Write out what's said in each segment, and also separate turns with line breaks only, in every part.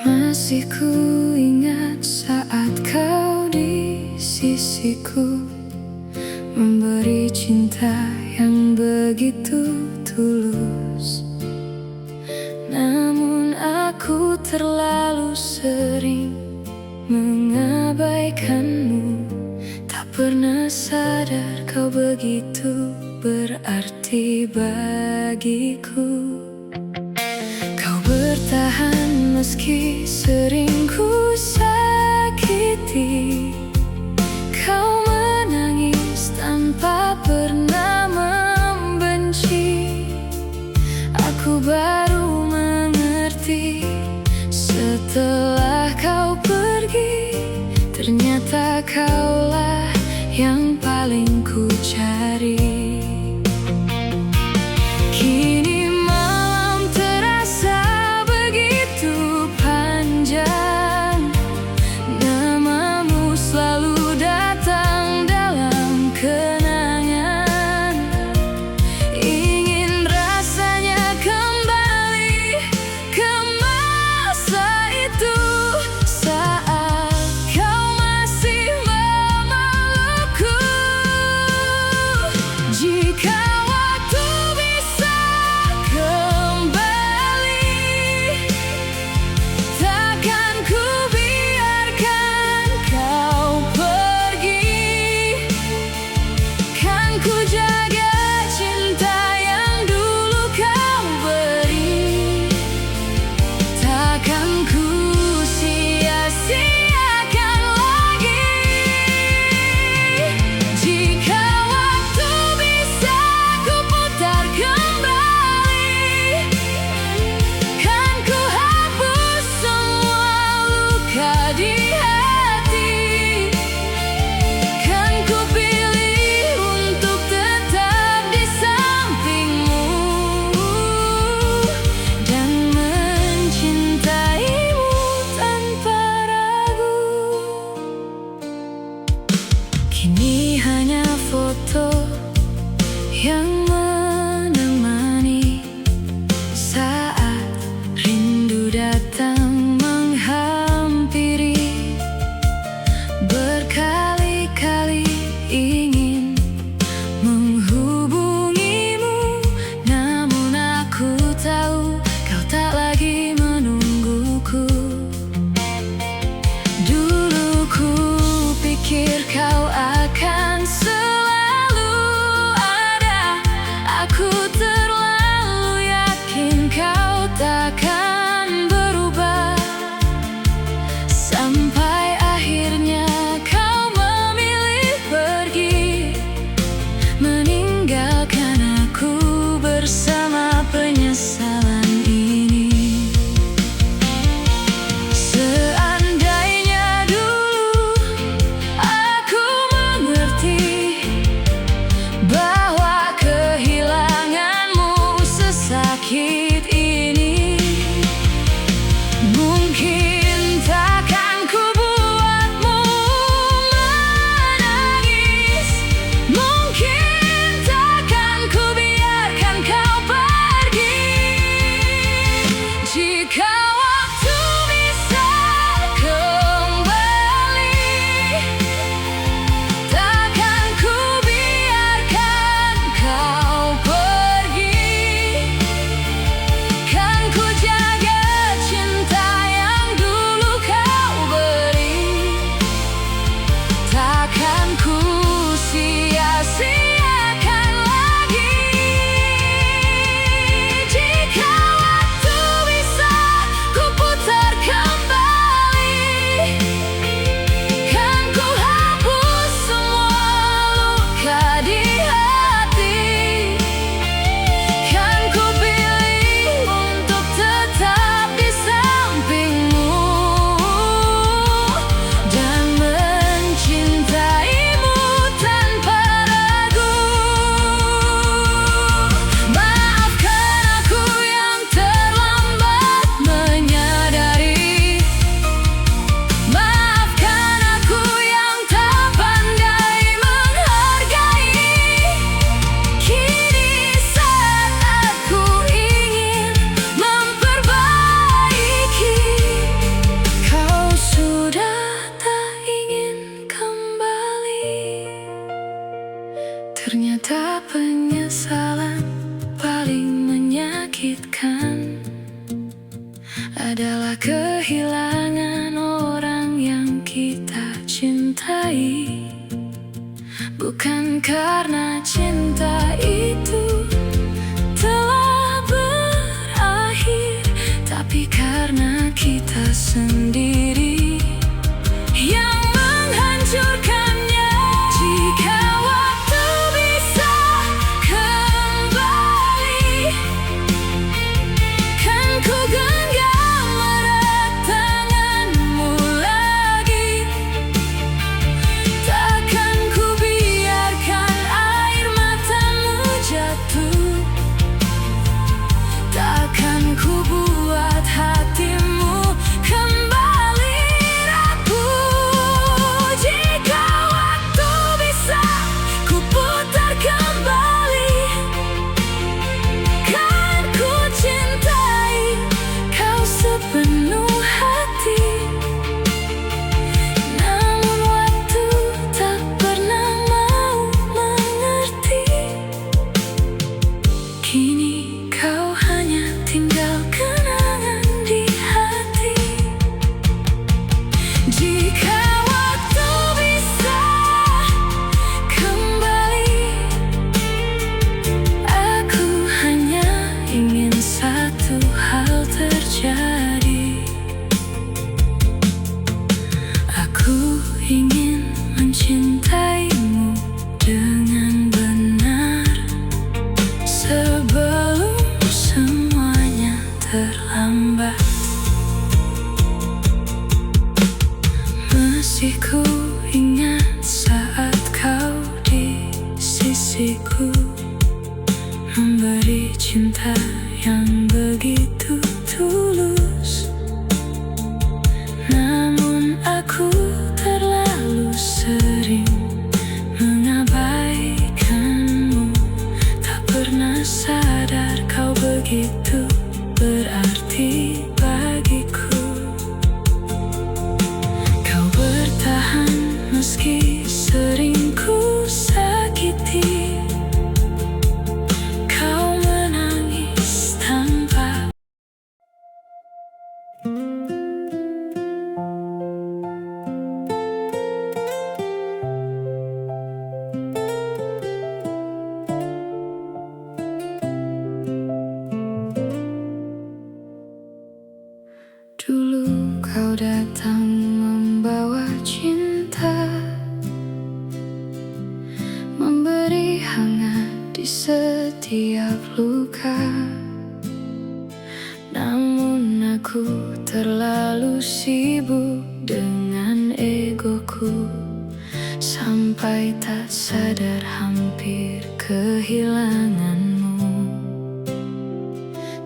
Masih ku ingat saat kau di sisiku, memberi cinta yang begitu tulus. Namun aku terlalu sering mengabaikanmu, tak pernah sadar kau begitu berarti bagiku. Kau bertahan meski sering ku sakiti, kau menangis tanpa pernah membenci. Aku baru mengerti setelah kau pergi, ternyata kaulah yang paling ku cari. Kini malam terasa begitu panjang, namamu selalu datang dalam kenangan. Ingin rasanya kembali ke masa itu, saat kau masih memelukku. adalah kehilangan orang yang kita cintai. Bukan karena cinta itu telah berakhir, tapi karena kita sendiri yang menghancurkannya. Jika waktu bisa kembali, kan ku genggam erat tanganmu lagi. Takkan ku biarkan air matamu jatuh, takkan ku buat hatimu kembali rapuh. Jika waktu bisa ku putar kembali, kan ku cintai kau sepenuh hati. Namun waktu tak pernah mau mengerti. Kini kau hanya tinggal kenangan di hati. Jika waktu bisa kembali, aku hanya ingin satu hal terjadi. Aku ingin mencintaimu dengan benar sebelum semuanya terlambat. Masih ku ingat saat kau di sisiku, memberi cinta yang begitu tulus. Namun aku terlalu sering mengabaikanmu, tak pernah sadar kau begitu berarti bagiku. Kau bertahan meski sering ku sakiti. Kau menangis tanpa dulu kau datang membawa cinta, memberi hangat di setiap luka. Namun aku terlalu sibuk dengan egoku, sampai tak sadar hampir kehilanganmu.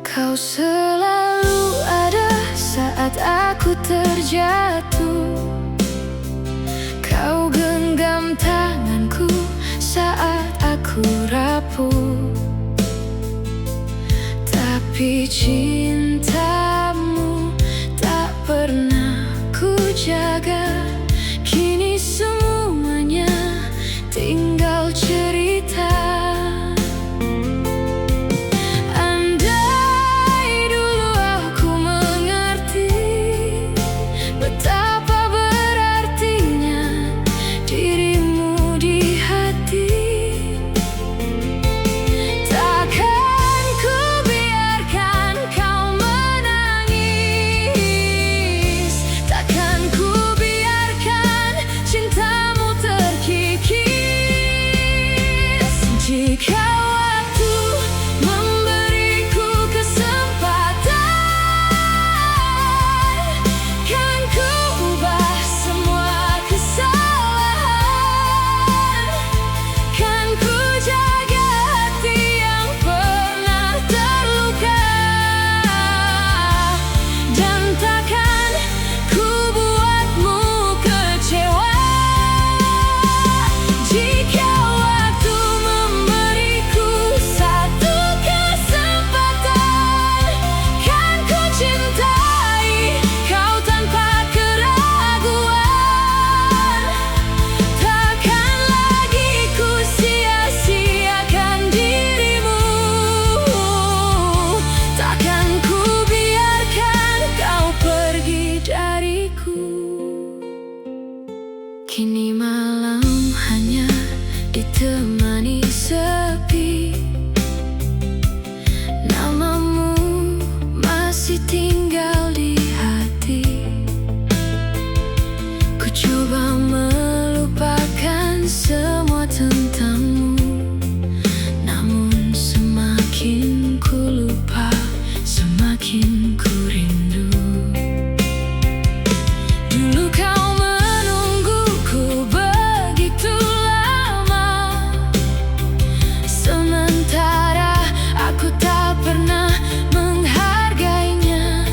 Kau selalu ada saat aku terjatuh. Kau genggam tanganku saat aku rapuh. Tapi cintamu tak pernah ku jaga. Kini semuanya tinggal cerita. Andai dulu aku mengerti betapa berartinya dirimu di hati, takkan ku biarkan kau masih tinggal di hati. Ku coba melupakan semua tentangmu, namun semakin ku lupa, semakin ku rindu. Dulu kau menungguku begitu lama, sementara aku tak pernah menghargainya.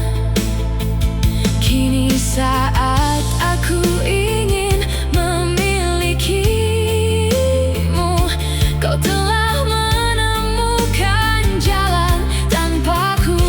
Kini saat aku ingin memilikimu, kau telah menemukan jalan tanpaku.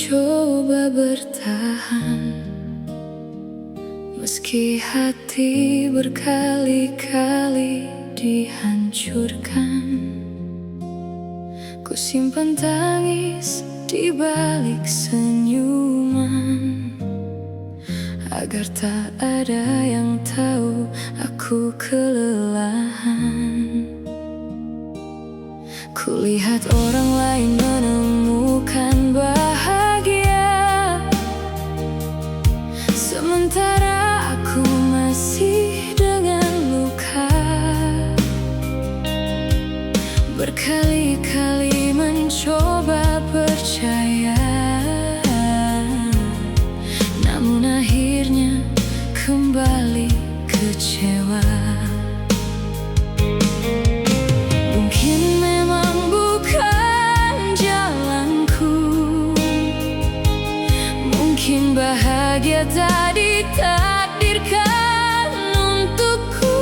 mencoba bertahan, meski hati berkali-kali dihancurkan. Ku simpan tangis di balik senyuman, agar tak ada yang tahu aku kelelahan. Kulihat orang lain menemukan bahagia, sementara aku masih dengan luka. Berkali-kali mencoba percaya, namun akhirnya kembali kecewa. Mungkin memang bukan jalanku, mungkin bahagia tak ditakdirkan untukku.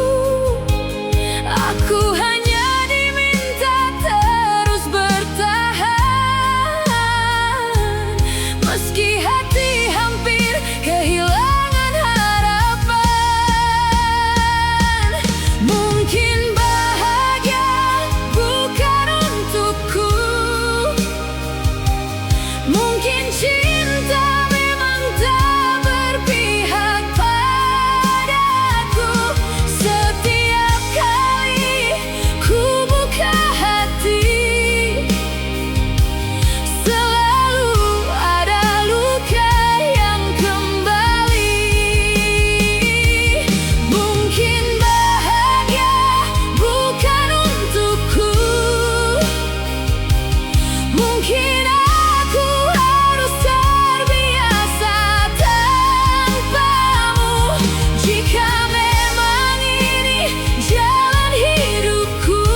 Aku hanya diminta terus bertahan, meski hati hampir kehilangan harapan. Mungkin bahagia bukan untukku, mungkin cinta memang tak berpihak padaku. Setiap kali ku buka hati, selalu ada luka yang kembali. Mungkin bahagia bukan untukku, mungkin aku harus terbiasa tanpamu. Jika memang ini jalan hidupku,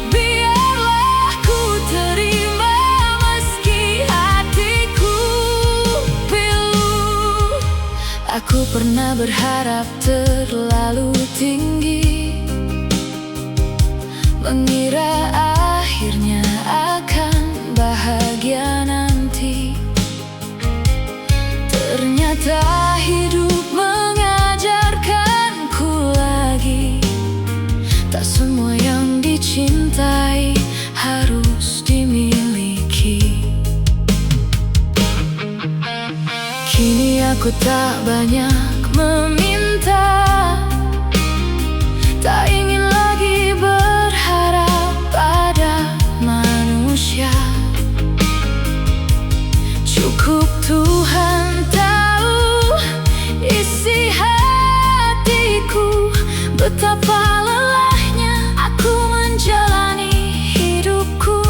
biarlah ku terima meski hatiku pilu. Aku pernah berharap terlalu tinggi, mengira akhirnya akan bahagia nanti. Ternyata hidup mengajarkanku lagi, tak semua yang dicintai harus dimiliki. Kini aku tak banyak meminta, tak ingin lagi berharap pada manusia. Cukup Tuhan tahu isi hatiku, betapa lelahnya aku menjalani hidupku.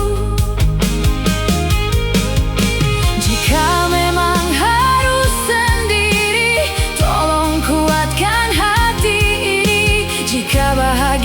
Jika memang harus sendiri, tolong kuatkan hati ini. Jika bahagia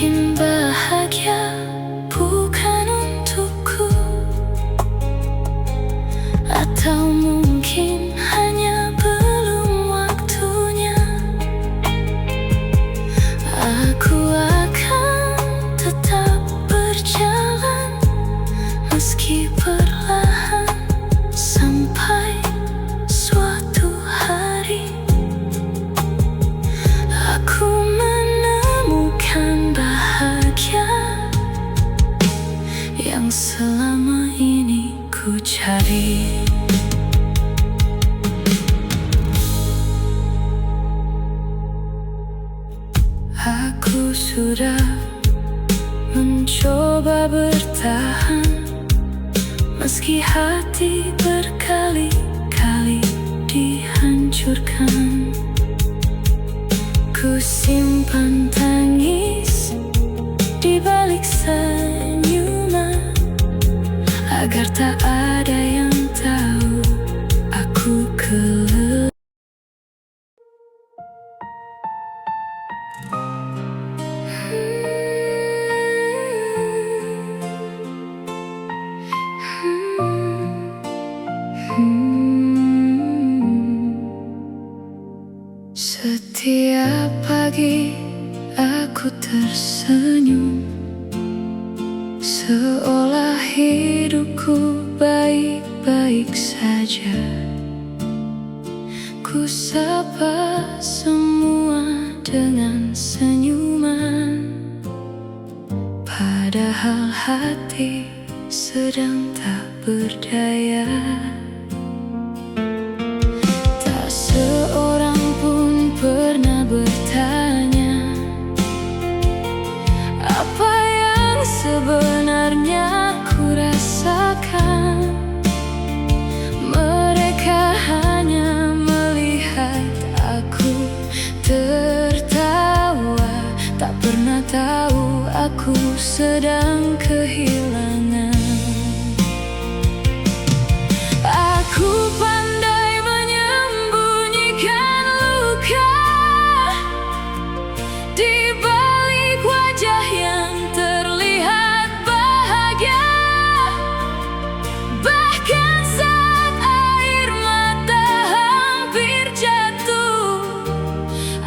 mungkin bahagia bukan untukku, atau mungkin hanya belum waktunya. Aku akan tetap berjalan meski perlahan, sampai suatu hari aku menemukan bahagia yang selama ini ku cari. Aku sudah mencoba bertahan, meski hati berkali-kali dihancurkan. Ku simpan tangis di balik senyuman, agar tak ada yang tahu aku kelelahan. Setiap pagi aku tersenyum, seolah hidupku baik-baik saja. Ku sapa semua dengan senyuman, padahal hati sedang tak berdaya. Tak seorang pun pernah bertanya apa yang sebenarnya ku rasakan. Mereka hanya melihat aku tertawa, tak pernah tahu aku sedang kehilangan. Aku pandai menyembunyikan luka di balik wajah yang terlihat bahagia. Bahkan saat air mata hampir jatuh,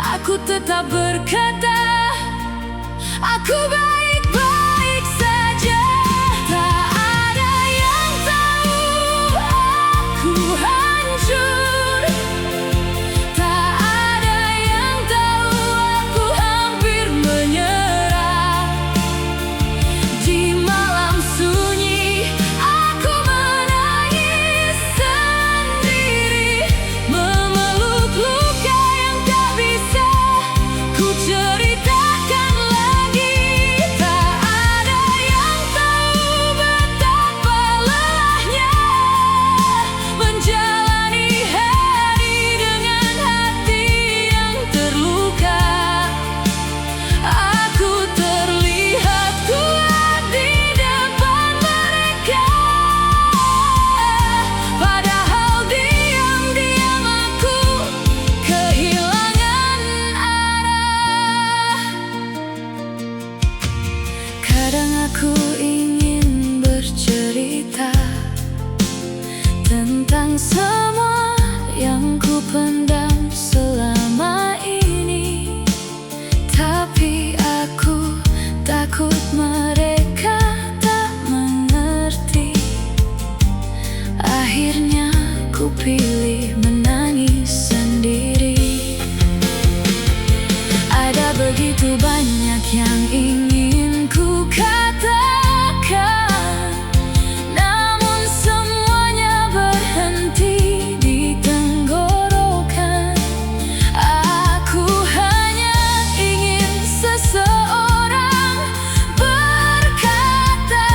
aku tetap berkata, aku baik-baik saja. Tak ada yang tahu aku hancur, tak ada yang tahu aku hampir menyerah. Di malam sunyi aku menangis sendiri, memeluk luka yang tak bisa ku ceritakan lagi. Tak ada yang tahu betapa lelahnya menjalani hari dengan hati yang terluka. Aku terlihat kuat di depan mereka, padahal diam-diam aku kehilangan arah. Kadang aku ingin bercerita tentang semua yang ku pendam selama ini, tapi aku takut mereka tak mengerti. Akhirnya ku pilih menangis sendiri. Ada begitu banyak yang ingin ku katakan, namun semuanya berhenti di tenggorokan. Aku hanya ingin seseorang berkata,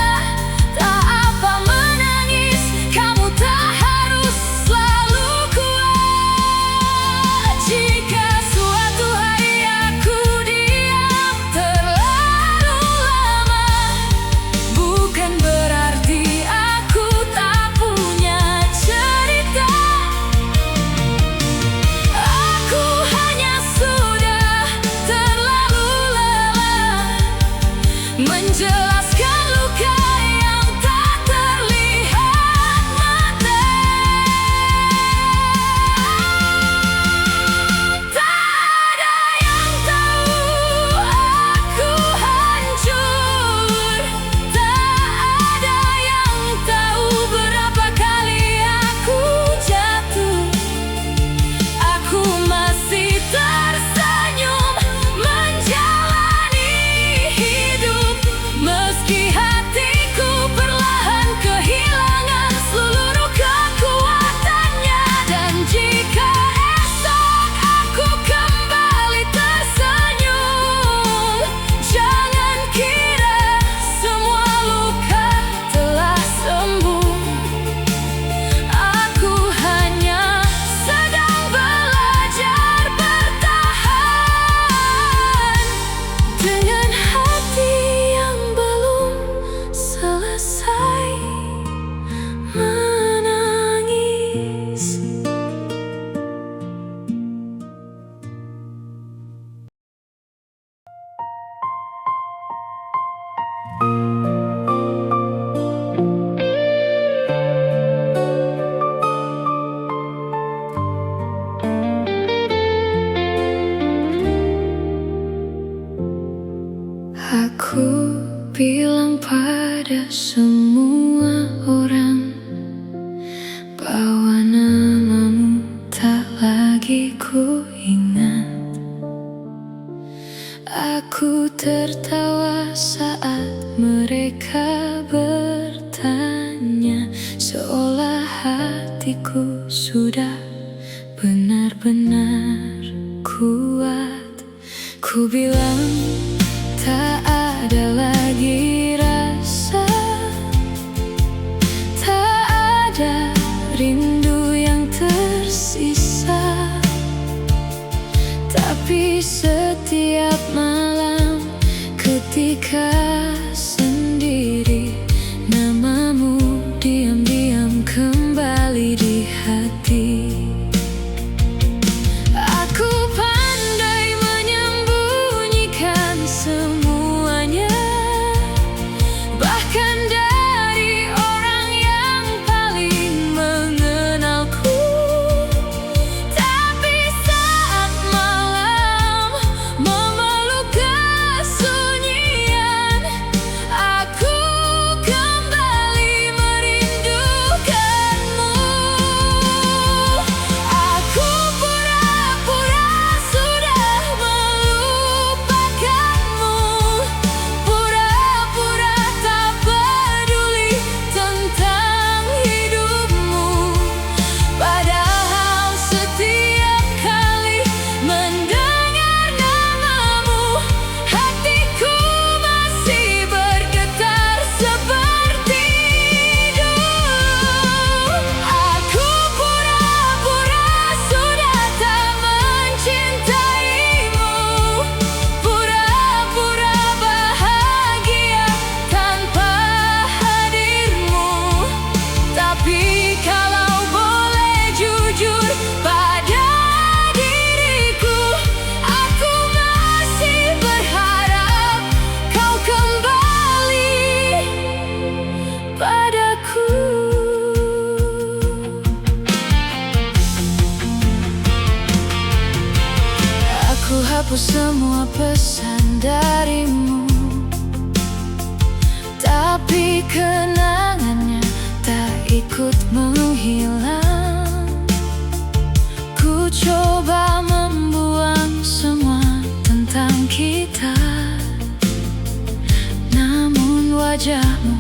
tak apa menangis, kamu tak harus selalu kuat. Jika suatu hari aku diam terlalu Aku bilang pada semua orang bahwa namamu tak lagi ku ingat. Aku tertawa saat mereka bertanya, seolah hatiku sudah benar-benar kuat. Ku bilang tak ada lagi rasa, tak ada rindu yang tersisa. Tapi setiap malam ketika sendiri, namamu diam-diam kembali di hati. Aku pandai menyembunyikan semuanya, bahkan dari orang yang paling mengenalku. Tapi saat malam memeluk kesunyian, aku kembali merindukanmu. Aku pura-pura sudah melupakanmu, pura-pura tak peduli tentang hidupmu. Padahal setiap kali mendengar namamu, hatiku masih bergetar seperti dulu. Aku pura-pura sudah tak mencintaimu, pura-pura bahagia tanpa hadirmu. Tapi kalau boleh jujur pada diriku, aku masih berharap kau kembali padaku. Aku hapus semua pesan darimu, tapi kenangannya tak ikut menghilang. Ku coba membuang semua tentang kita, namun wajahmu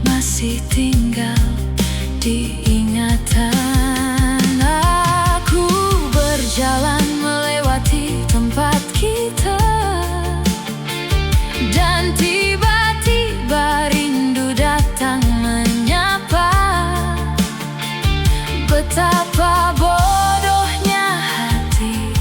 masih tinggal di ingatan. Aku berjalan melewati tempat kita, dan tiba-tiba rindu datang menyapa. Betapa bodohnya hati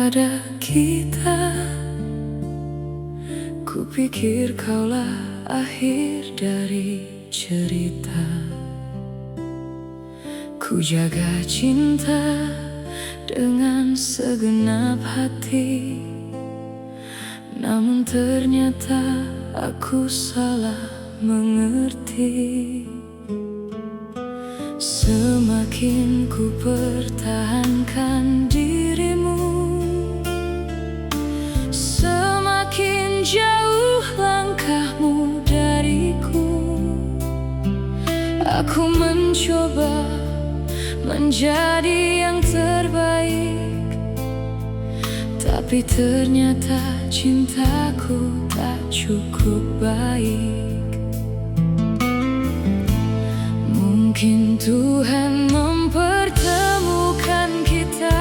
pada kita. Kupikir kaulah akhir dari cerita. Ku jaga cinta dengan segenap hati, namun ternyata aku salah mengerti. Semakin ku pertahankan dirimu, semakin jauh langkahmu dariku. Aku mencoba menjadi yang terbaik, tapi ternyata cintaku tak cukup baik. Mungkin Tuhan mempertemukan kita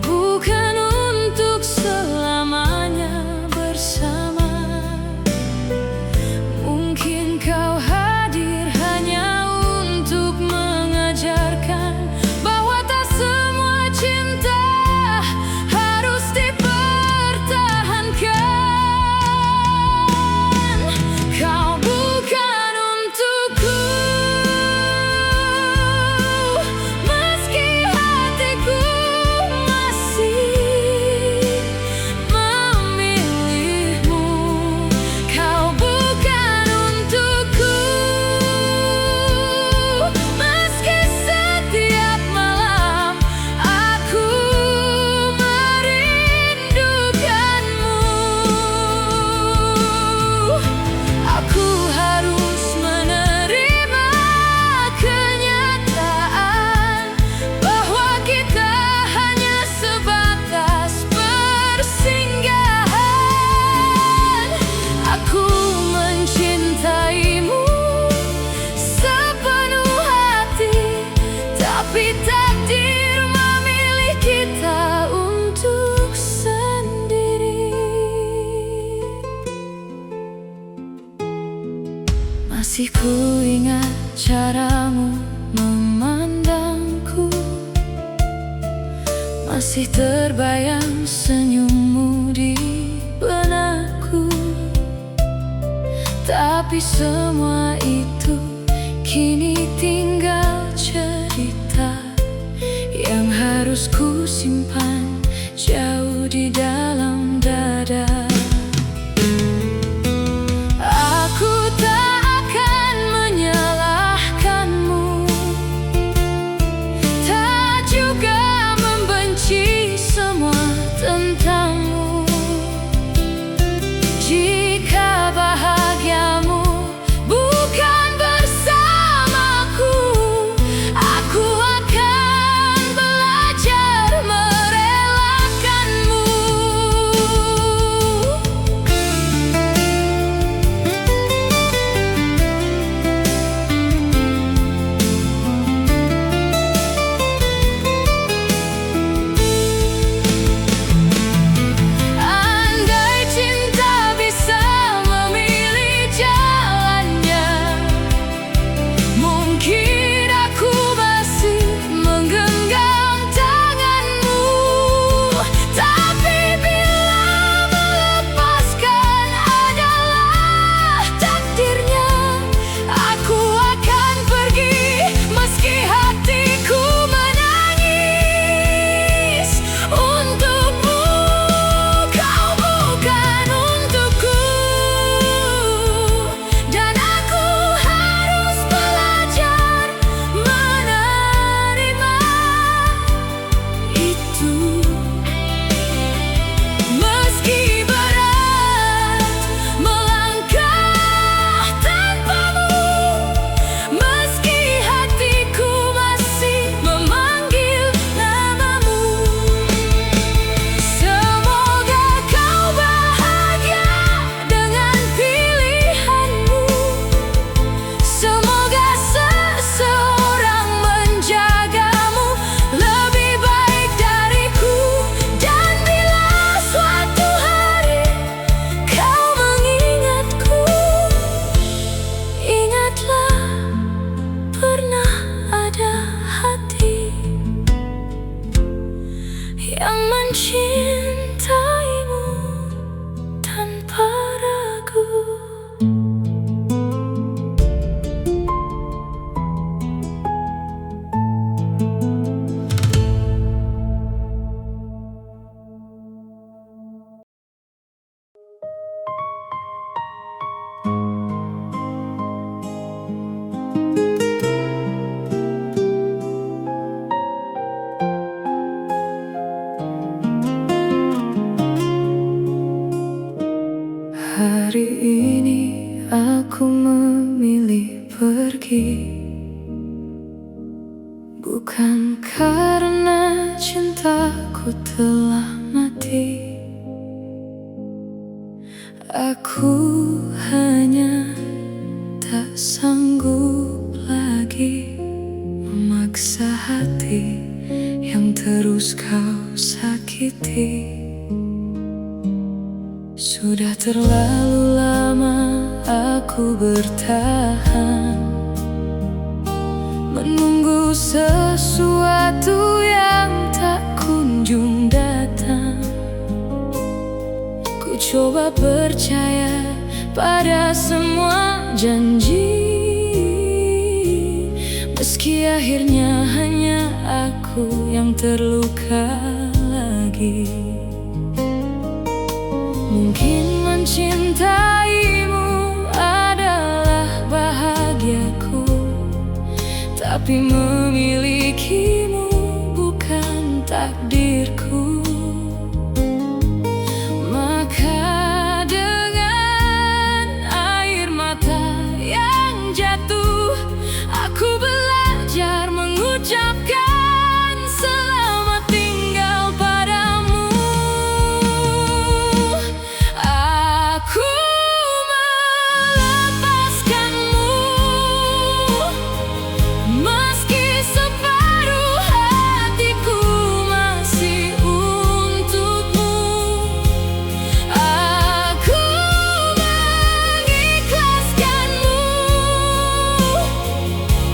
bukan untuk selamanya bersama. Mungkin kau hadir hanya untuk mengajarkan bahwa tak semua cinta harus dipertahankan. Kau bukan untukku, meski hatiku masih memilihmu. Kau bukan untukku, meski setiap malam aku merindukanmu. Aku harus menerima kenyataan bahwa kita hanya sebatas persinggahan. Aku mencintaimu sepenuh hati, tapi takdir memilih kita untuk sendiri. Masih ku ingat caramu memandangku, masih terbayang senyummu di benakku. Tapi semua itu kini tinggal cerita yang harus ku simpan jauh di dalam dada. Aku tak akan menyalahkanmu, tak juga membenci semua tentangmu. Jika bahagiamu bukan bersamaku, aku akan belajar merelakanmu. hari ini aku memilih pergi, bukan karena cintaku telah mati. Aku hanya tak sanggup lagi memaksa hati yang terus kau sakiti. Sudah terlalu lama aku bertahan, menunggu sesuatu yang tak kunjung datang. Ku coba percaya pada semua janji, meski akhirnya hanya aku yang terluka lagi. Mungkin mencintaimu adalah bahagiaku, tapi memilikimu bukan takdirku. Maka dengan air mata yang jatuh, aku belajar mengucapkan selamat tinggal padamu. Aku melepaskanmu, meski separuh hatiku masih untukmu. Aku mengikhlaskanmu,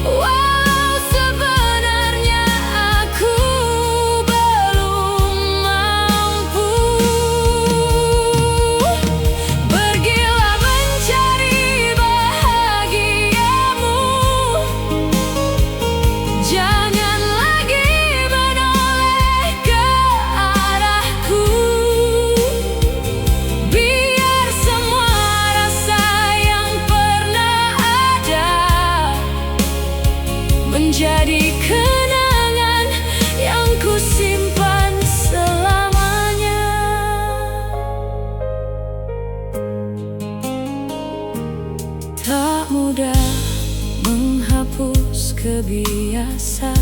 walau sebenarnya aku belum mampu. Pergilah mencari bahagiamu, jangan lagi menoleh ke arahku. Biar semua rasa yang pernah ada menjadi kenangan yang ku simpan selamanya. Tak mudah menghapus kebiasaan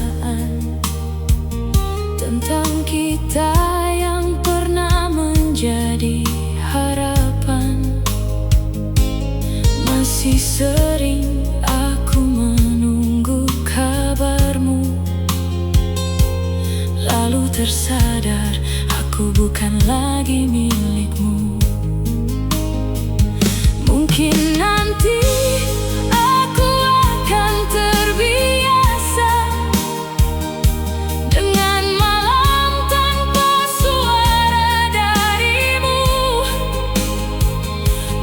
tentang kita yang pernah menjadi harapan. Masih sering aku menunggu kabarmu, lalu tersadar aku bukan lagi milikmu. Mungkin nanti aku akan terbiasa dengan malam tanpa suara darimu.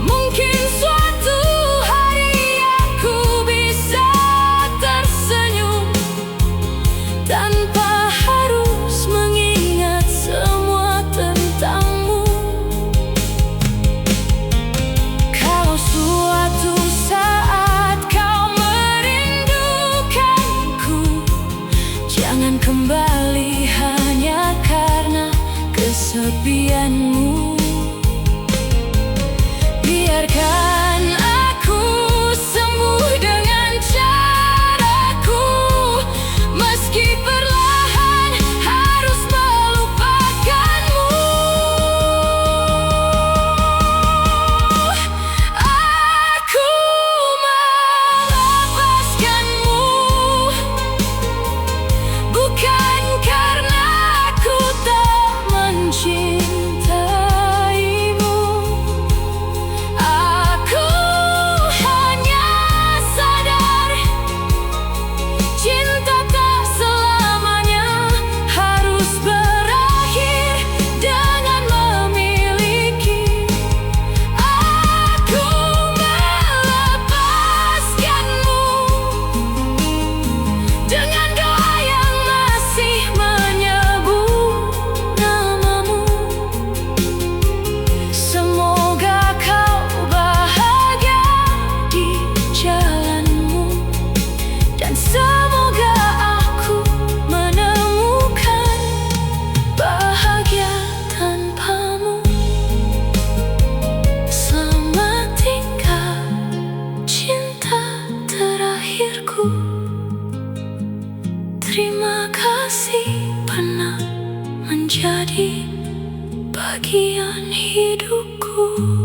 Mungkin suatu hari aku bisa tersenyum tanpa harus mengingat semua tentangmu. Kalau suatu saat kau merindukanku, jangan kembali hanya karena kesepianmu. Biarkan aku sembuh dengan caraku, meski perlahan harus melupakanmu. Aku melepaskanmu, bukan karena aku tak mencintaimu. Aku impian hidupku.